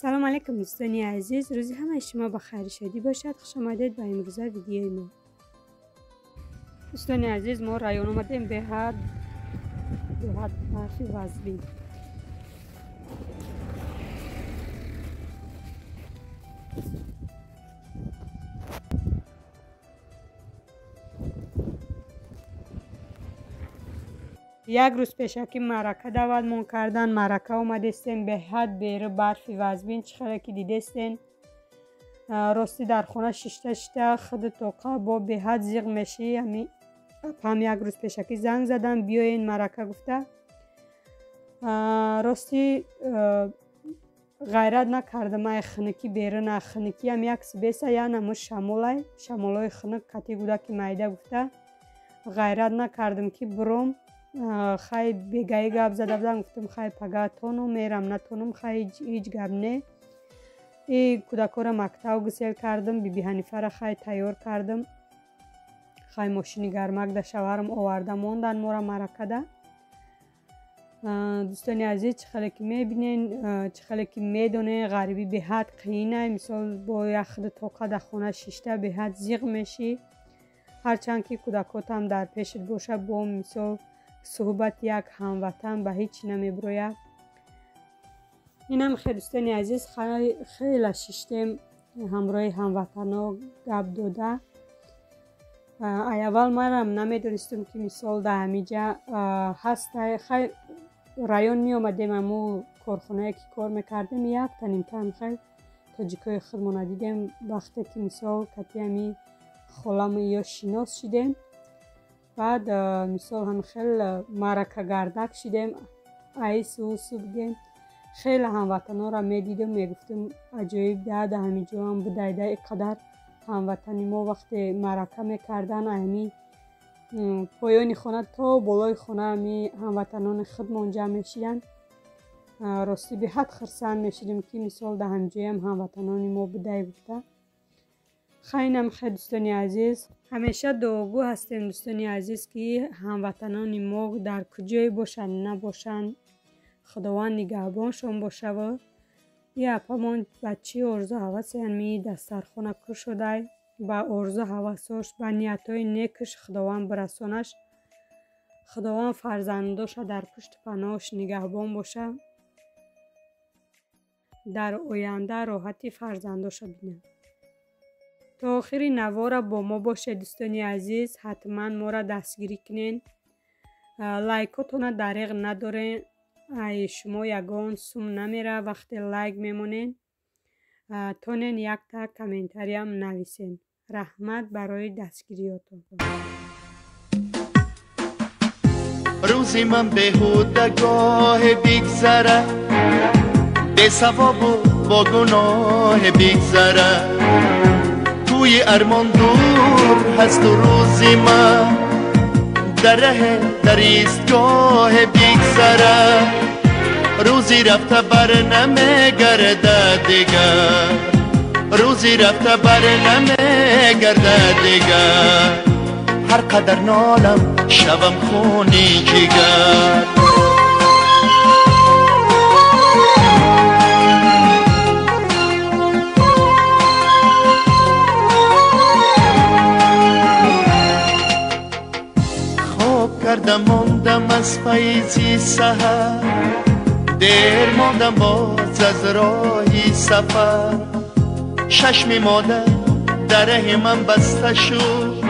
سلام علیکم دوستان عزیز، روزی همه شما بخیر شدی باشد. خوش آمدید به امروزه ویدیوی ما. دوستان عزیز، ما رایون اومدیم به حد برفی وزبی. یک روز پیش که معرکه دعوتمون کردن، معرکه اومدستیم به حد بیر برفی وزبین. چخیره که دیدستین راستی در خونه ششته خود توقع با به حد زیغ میشی. هم یک روز پیش که زنگ زدن بیاین معرکه گفته. راستی غیرت نکردم ای خنکی بیرون خنکی هم یک سبیسه یا نمو شمولای خنک کتی گوده که مایده گفته. غیرت نکردم که بروم خیلی بگایی گب زده بودم، گفتم خیلی پگه تونو میرم نتونم، خیلی هیچ گب نه. ای کودکا را مکتب گسیل کردم، بی حنیفه را خیلی تیار کردم، خیلی ماشینی گرمک ده شوهرم آورده موندن ما را معرکه ده. دوستانی عزیز، چخیلی که میبینین، چخیلی که میدونه غریبی به حد قینه. مثال با یک خود توقع ده خونه ششته به حد زیغ میشی، هرچند که کودکات هم در پیشت باشه. با مثال صحبت یک هموطن به هیچ نمیبروید. اینم خیلی دوستانی عزیز خیلی ششتیم همراه هموطنا گپ داده. اول ما هم نمیدونستم که مثال در همیجا هست. خیلی رایون می آمدیم، امو کارخانه که کار میکردیم یک تنیم تن خیلی تاجیکای خودمون دیدیم. وقتی که مثال کتی همی خالم یا شناس شدیم، بعد مثال هم خیلی معرکه گردک شدیم، ایس و بگیم. خیلی هموطنا را میدیدم، میگفتم عجایب ده همینجا هم بوده. اینقدر هموطنی ما وقتی معرکه میکردن همی پایان خانه تا بالای خانه همی هموطنان خودمون جمع میشیدن. راستی به حد خرسند میشیدیم که مثال ده همینجا هم هموطنان ما بوده بوده. خیلی دوستانی عزیز، همیشه دعاگو هستیم دوستانی عزیز که هموطنان ما در کجای باشن نباشن خداوند نگهبانشان باشه. و یه اپامان بچه ارزو حوث همی دسترخونه کر شده و ارزو حوثاش به نیتای نیکش خداوند برسانش. خداوند فرزنداش در پشت پناهش نگهبان باشه، در آینده راحتی فرزنداش بینه. تا آخری نوارا با ما باشه دوستانی عزیز. حتما ما را دستگیری کنین، لایکاتون دریغ ندارین. ای شما یگان سوم نمیره وقتی لایک میمونین. تونین یک تا کامنتاری هم نویسین. رحمت برای دستگیریاتون. روزی من بهودگاه بیگذره، به ثواب و با گناه بیگذره. توی ارمان دور هست و روزی من در ایستگاه بیگذره. روزی رفته بر نمیگرده دیگر، روزی رفته بر نمیگرده دیگر. هر قدر نالم شبم خونی جگر. از پاییزی سحر دیر ماندم باز از راهی سفر چشم مادر در ره من بسته شد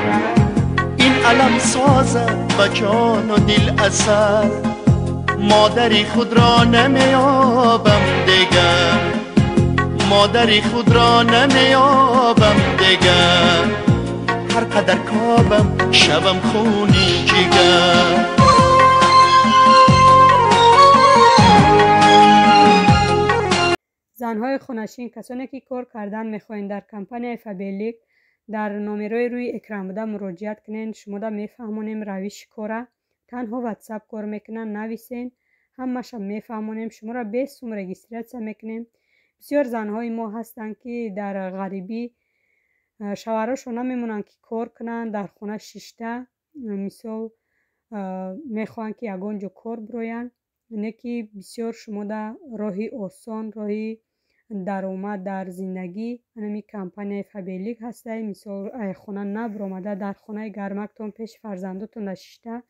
این علم سازد و جان و دل اثر مادری خود را نمیابم دیگر مادری خود را نمیابم دیگر هر قدر کابم شبم خونی جگر زنهای خونشین کسانی که کار کردن میخواین در کمپانی فابلیک در نامرای روی اکران بوده مراجعت کنین. شما دا میفهمونیم روش کاره تنها واتساپ کار میکنن نویسین همش میفهمونیم شما را به سوم رجیستراسیون میکنیم. بسیار زنهای ما هستن که در غریبی شوهراشون نمیمونن که کار کنن در خونه شیشته مثال میخوان که یگانجا کار بروین اینه که بسیار شما در راهی آسان راهی درآمد در زندگی اینمی کمپانی فابلیک هسته. مثال ای خونه نبرامده در خونه گرمکتون پیش فرزندتون نشسته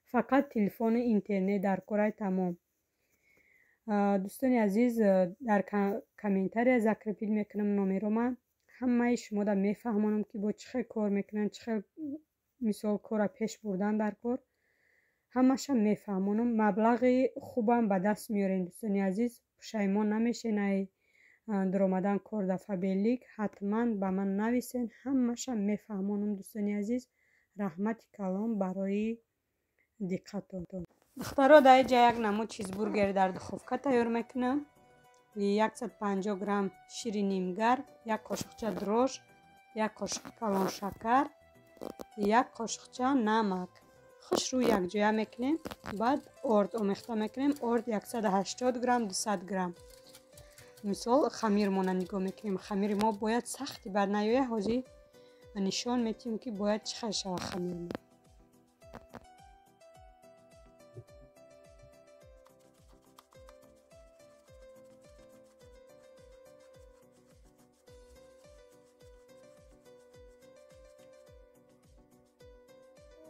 فقط تلفن اینترنت در کره تمام. دوستان عزیز در کامنتاری ذکر پیل میکنم نامه من همه شما دا میفهمونم که با چه کار میکنن چه مثال کار پیش بردن در کار همش میفهمونم مبلغ خوبم به دست میارین. دوستان عزیز پشیمان نمیشین ای در آمدن کار در فابلیک حتما به من نویسین همش میفهمونم. دوستان عزیز رحمت کلام برای دقتتون. دخترها در اینجا یک نمود چیزبورگر در دخوفکه تیار میکنم 150 گرم شیر نیمگر یک قاشقچه درشت یک قاشق کلان شکر یک قاشقچه نمک خوش روی یک جای میکنیم. بعد ارد آمیخته میکنیم ارد 180 گرم 200 گرم مثال خمیر ما نگاه میکنیم خمیر ما باید سختی بر نیایه حاجی نشان میتیم که باید چخه شوه خمیر ما.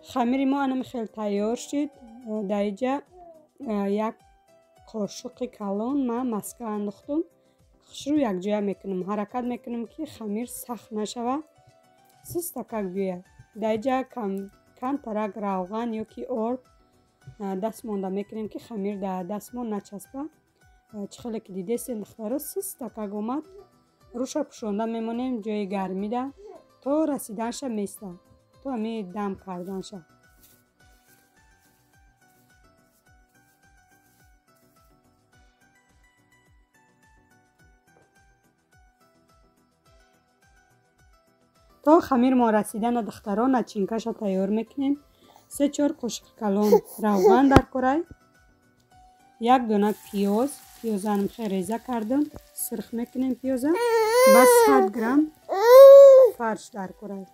خمیر ما انم خیلی تیار شد. در اینجا یک قاشق کلان من مسکه انداختم خوش رو یک جای میکنم حرکت میکنم که خمیر سخت نشوه 3 تکک بیاید. در اینجا کم ترک روغن یا که ارد دست مانده میکنیم که خمیر در دستمان نچسبه. چخیلی که دیده سین دخترها 3 تکک آمد روش پشونده میمونیم جای گرمی ده تا رسیدنش میسته تو همی دم کردن شد. تا خمیر ما رسیدن دختران نچینکش را تیار میکنیم. 3-4 قاشق کلان روغن در کره یک دونه پیاز هم خیلی ریزه کردم سرخ میکنیم پیازه بس 100 گرم فرش در کره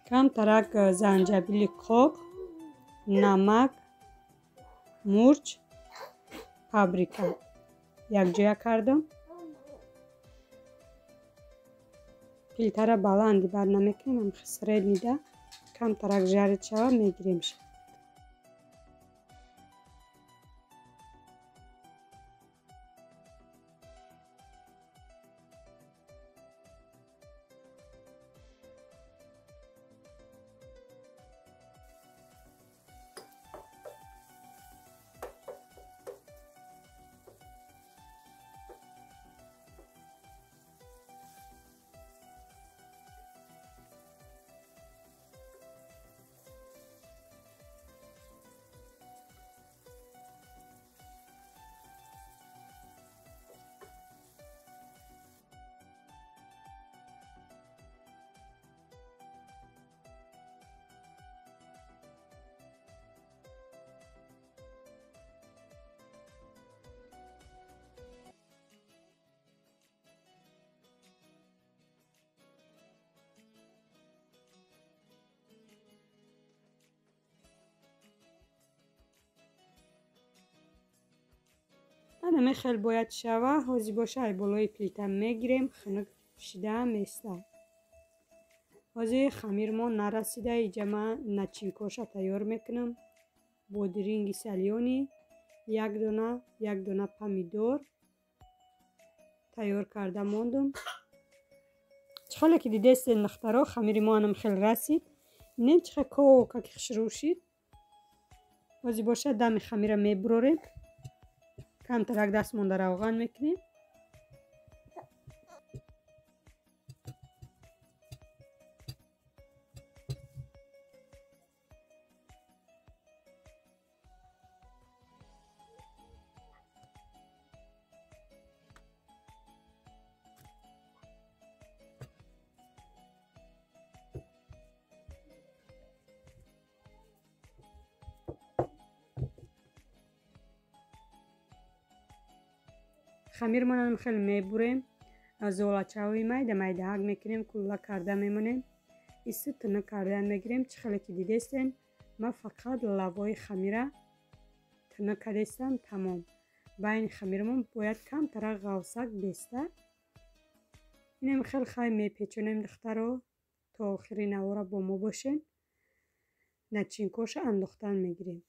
کم ترک زنجبیل خوک نمک مرچ پاپریکا یک جای کردم. فیلتر بلندی بر نمیکنیم خسره میده کم ترک جارد شوه میگیریم شد. نمی خیلی باید شوه حاضی باشه ای بالای پلیتا میگیریم خنک پشیده میسته. حاضی خمیر ما نرسیده ایجا من نچینکوش تیار میکنم. بادرنگ سالیانی، یک دونه پمیدور تیار کرده موندم. چخاله که دیده است نخترا خمیر ما هم خیلی رسید. نیم چخه که شروع شد. حاضی باشه دم خمیر میبروریم. کم ترک دست مونده روغن میکنیم. خمیر منم خیلی میبریم. از زولچاوی میده هگ میکنیم کلا کرده میمونیم. ایسه تنه کردن میگیریم. چخاله که دیدستین من فقط لوای خمیره تنه کردستم تمام. بین خمیرمون باید کم ترک غوصک بیسته. اینم خیلی خیلی میپیچونیم دختر رو تا آخری نوارا با ما باشین. نچینکوش انداختن میگیریم.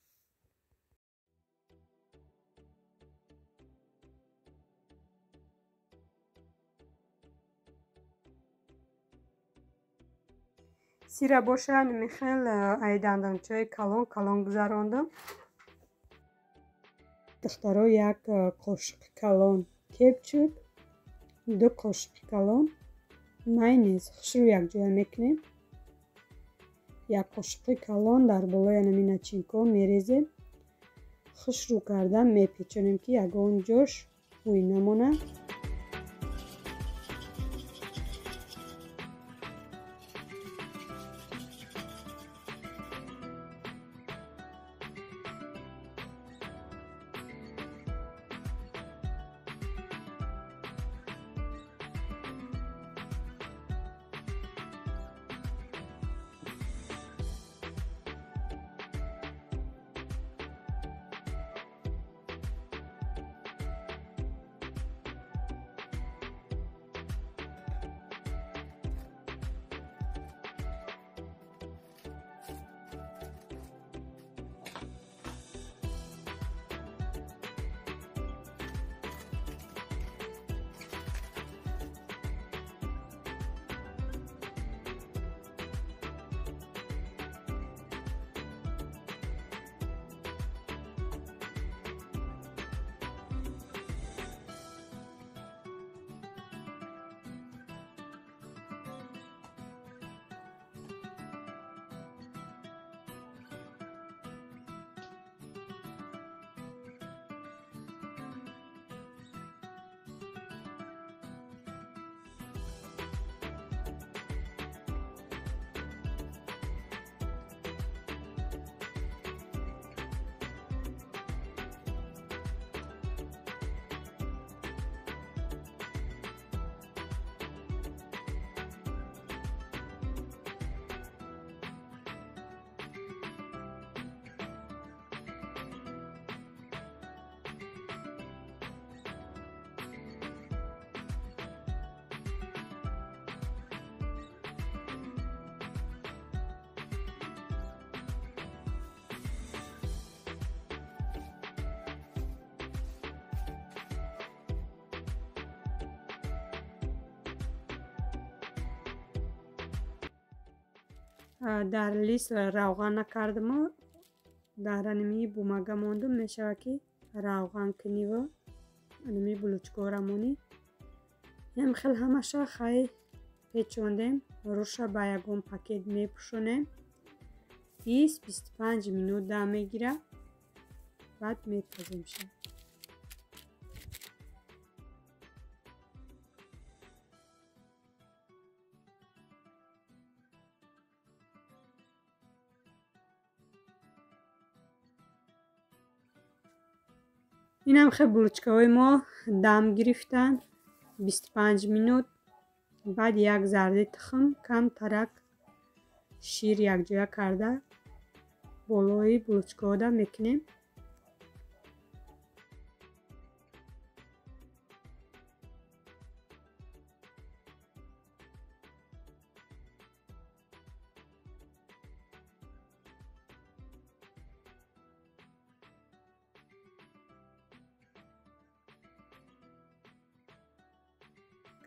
سیره باشه نمیخیل ای دندانچه کلان گذراندم. دخترها یک قاشق کلان کپچوب، 2 قاشق کلان مایونز خشرو یک جای میکنیم. یک قاشق کلان در بالای نمی نچینکو میریزیم. خشرو کردن میپیچونیم که یگان جاش بوی نمونه. در لیست روغن نکردم. در انمی بومگه موندم میشه که روغن کنی و انمی بلوچکو رمونی. هم خیلی همشه خیلی پیچوندیم. روش با یکم پاکت میپوشونیم. 20-25 منوت دم میگیره. بعد میپزیم شد. این هم خیلی بلوچکه ما دم گرفتن 25 منوت. بعد یک ذره تخم کم ترک شیر یک جای کرده بالای بلوچکه دا میکنیم.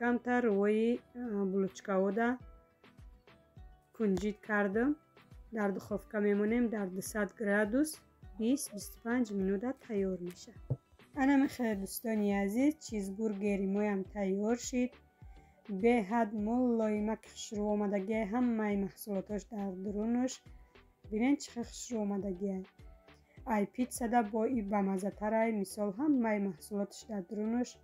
کمتر روی بلوچکاودا کنجید کردم. در دخافکه میمونیم در 200 گرادوس 20-25 مینوت تیار میشه. انا خیلی دوستانی عزیز چیزبورگری مویم تیار شد. به حد ملایم خشرو آمدگی همه محصولاتش در درونش. ببینید چه خشرو آمدگی. ای پیتزا دا با ای بمزه تره. مثال همه محصولاتش در درونش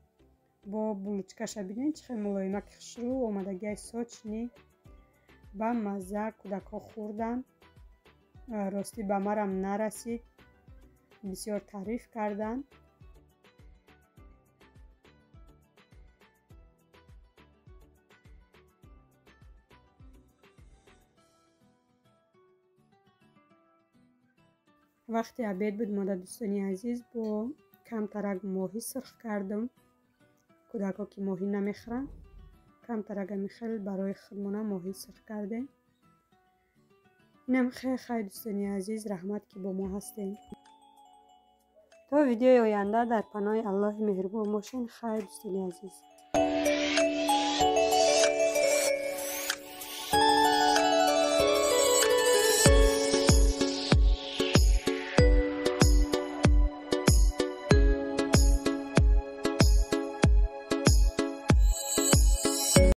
با بلوچکش. ببینید چه ملایم خشرو آمدگی ساچ نی با مزه کودکا خوردن. راستی به مرم نرسید، بسیار تعریف کردن. وقتی عبید بود مادر دوستانی عزیز با کم ترک ماهی سرخ کردم. کودکا که ماهی نمیخورن کم ترک میخل برای خودمون ماهی سرخ کردیم. اینم خیلی دوستانی عزیز رحمت که با ما هستین. تا ویدیوی آینده در پناه الله مهربان باشین. خیلی دوستانی عزیز.